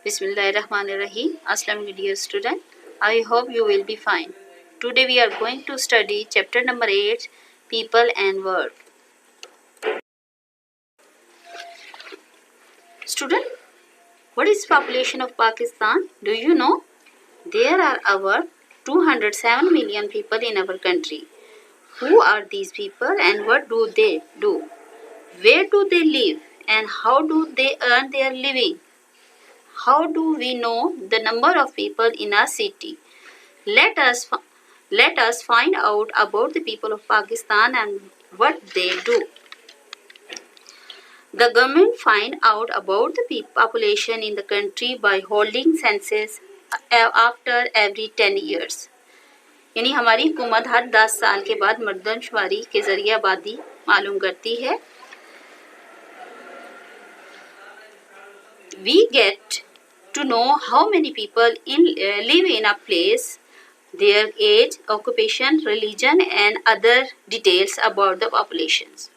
Bismillahirrahmanirrahim. Assalamu dear student. I hope you will be fine. Today we are going to study chapter number 8, People and World. Student, what is population of Pakistan? Do you know? There are over 207 million people in our country. Who are these people and what do they do? Where do they live and how do they earn their living? How do we know the number of people in a city? Let us find out about the people of Pakistan and what they do. The government find out about the population in the country by holding census after every 10 years. यानी हमारी हुकूमत हर 10 साल के बाद मर्दमशुमारी के जरिए आबादी मालूम करती है. We get to know how many people live in a place, their age, occupation, religion and other details about the populations.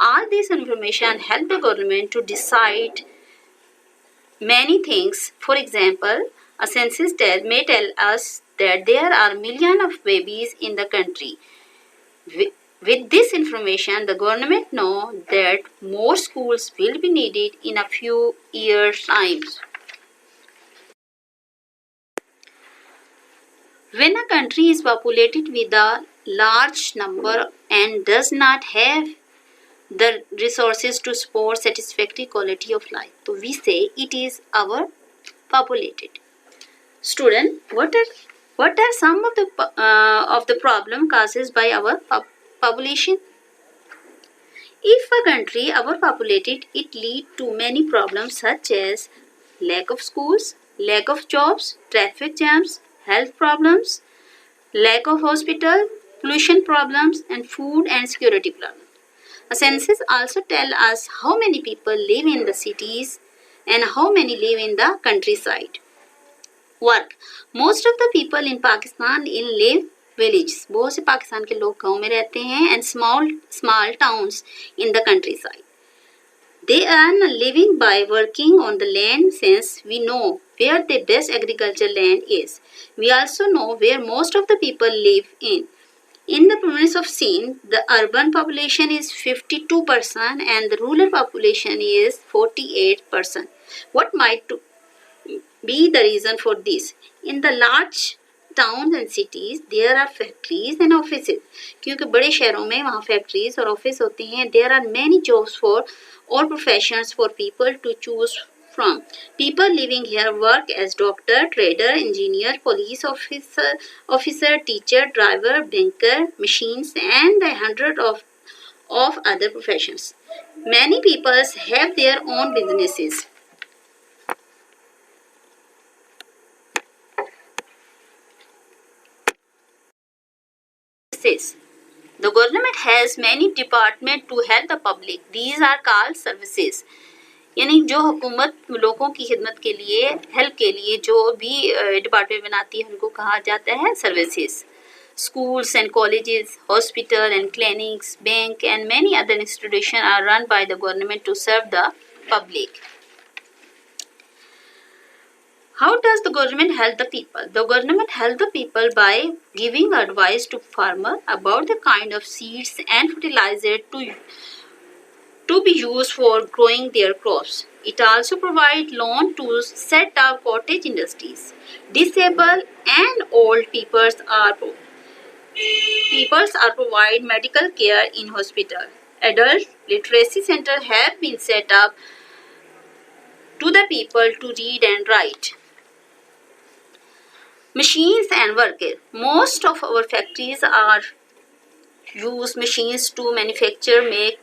All this information help the government to decide many things. For example, a census may tell us that there are millions of babies in the country. With this information, the government know that more schools will be needed in a few years' time. When a country is populated with a large number and does not have the resources to support satisfactory quality of life, so we say it is overpopulated. Student, what are some of the problem caused by our population? If a country overpopulated, it lead to many problems such as lack of schools, lack of jobs, traffic jams, health problems, lack of hospital, pollution problems, and food and security problems. A census also tell us how many people live in the cities and how many live in the countryside. Work. Most of the people in Pakistan live villages. बहुत से पाकिस्तान के लोग गांव में रहते हैं and small towns in the countryside. They earn a living by working on the land since we know where the best agricultural land is. We also know where most of the people live in. In the province of Sindh, the urban population is 52% and the rural population is 48%. What might be the reason for this? In the large towns and cities, there are factories and offices. क्योंकि बड़े शहरों में वहाँ factories और office होते हैं. There are many jobs for all professions for people to choose from. People living here work as doctor, trader, engineer, police officer, teacher, driver, banker, machines, and a hundred of other professions. Many people have their own businesses. The government has many departments to help the public. These are called services. यानी जो हुकूमत लोगों की खिदमत के लिए help के लिए जो भी डिपार्टमेंट बनाती है उनको कहा जाता है services. Schools and colleges, hospital and clinics, bank and many other institutions are run by the government to serve the public. How does the government help the people? The government help the people by giving advice to farmer about the kind of seeds and fertilizer to be used for growing their crops. It also provides loan to set up cottage industries. Disabled and old peoples are provide medical care in hospital. Adult literacy center have been set up to the people to read and write. Machines and workers. Most of our factories use machines to make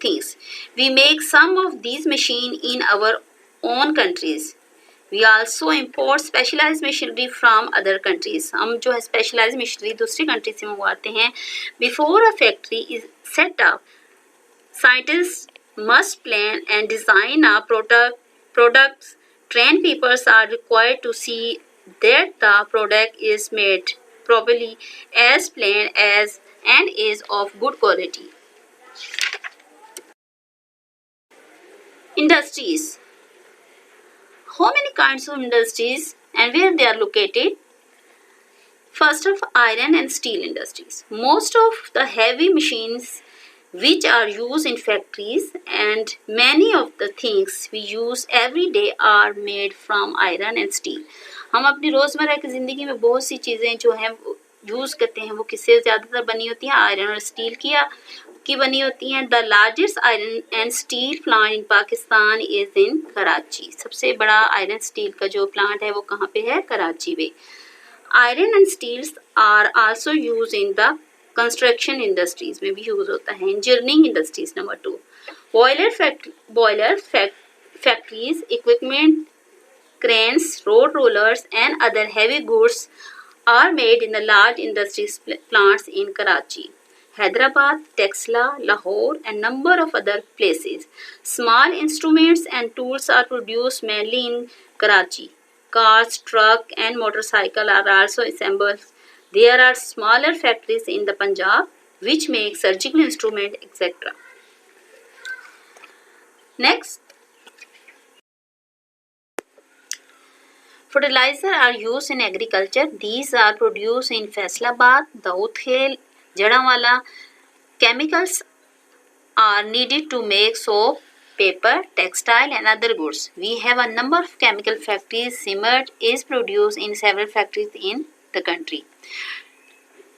things. We make some of these machines in our own countries. We also import specialized machinery from other countries. हम जो है specialized machinery दूसरी country से मंगवाते हैं. Before a factory is set up, scientists must plan and design a products. Trained people are required to see that the product is made properly as planned and is of good quality. Industries. How many kinds of industries and where they are located? First of iron and steel industries. Most of the heavy machines which are used in factories and many of the things we use every day are made from iron and steel. हम अपनी रोजमर्रा की जिंदगी में बहुत सी चीजें जो हैं यूज करते हैं वो किससे ज्यादातर बनी होती हैं? आयरन और स्टील की बनी होती हैं. The largest iron and steel plant in Pakistan is in Karachi. सबसे बड़ा आयरन स्टील का जो प्लांट है वो कहाँ पे है? कराची में. Iron and steels are also use in the construction industries में भी यूज होता है. Engineering industries. Number 2, boiler factories, equipment, cranes, road rollers and other heavy goods are made in the large industries plants in Karachi, Hyderabad, Texla, Lahore and number of other places. Small instruments and tools are produced mainly in Karachi. Cars, truck and motorcycle are also assembled. There are smaller factories in the Punjab which make surgical instrument, etc. Next, fertilizer are used in agriculture. These are produced in Faisalabad, Daud Khel, Jadawala. Chemicals are needed to make soap, paper, textile and other goods. We have a number of chemical factories. Cement is produced in several factories in the country.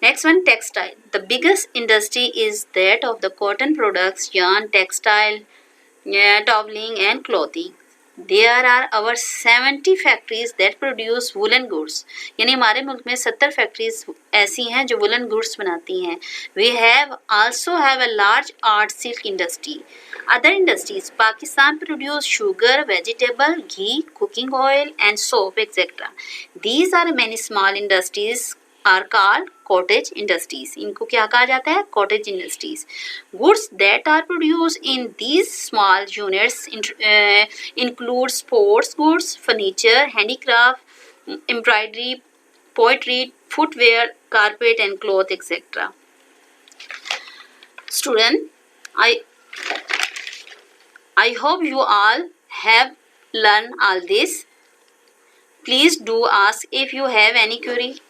Next one, textile. The biggest industry is that of the cotton products, yarn, textile, toweling and clothing. There are over 70 factories that produce woolen goods. यानी हमारे मुल्क में 70 factories ऐसी हैं जो woollen goods बनाती हैं. We have also have a large art silk industry. Other industries, Pakistan produce sugar, vegetable, ghee, cooking oil and soap, etc. These are many small industries are called cottage industries. इनको क्या कहा जाता है? Cottage industries. Goods that are produced in these small units include sports goods, furniture, handicraft, embroidery, poetry, footwear, carpet and cloth, etc. Student, I hope you all have learned all this. Please do ask if you have any query.